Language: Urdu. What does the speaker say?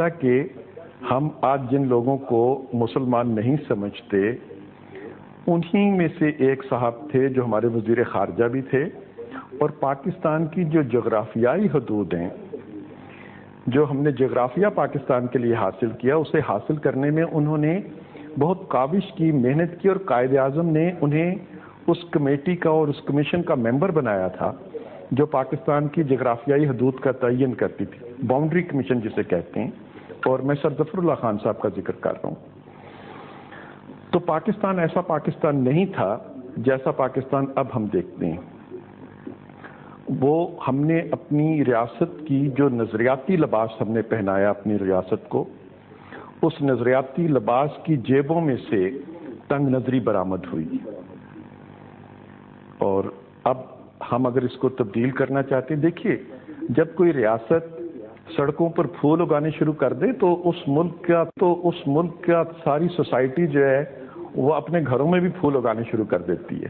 تھا کہ ہم آج جن لوگوں کو مسلمان نہیں سمجھتے انہی میں سے ایک صاحب تھے جو ہمارے وزیر خارجہ بھی تھے، اور پاکستان کی جو جغرافیائی حدود ہیں، جو ہم نے جغرافیہ پاکستان کے لیے حاصل کیا، اسے حاصل کرنے میں انہوں نے بہت کاوش کی، محنت کی، اور قائد اعظم نے انہیں اس کمیٹی کا اور اس کمیشن کا ممبر بنایا تھا جو پاکستان کی جغرافیائی حدود کا تعین کرتی تھی، باؤنڈری کمیشن جسے کہتے ہیں، اور میں سر ظفر اللہ خان صاحب کا ذکر کر رہا ہوں۔ تو پاکستان ایسا پاکستان نہیں تھا جیسا پاکستان اب ہم دیکھتے ہیں۔ وہ ہم نے اپنی ریاست کی جو نظریاتی لباس ہم نے پہنایا اپنی ریاست کو، اس نظریاتی لباس کی جیبوں میں سے تنگ نظری برآمد ہوئی، اور اب ہم اگر اس کو تبدیل کرنا چاہتے ہیں، دیکھیے جب کوئی ریاست سڑکوں پر پھول اگانے شروع کر دے تو اس ملک کا ساری سوسائٹی جو ہے وہ اپنے گھروں میں بھی پھول اگانے شروع کر دیتی ہے۔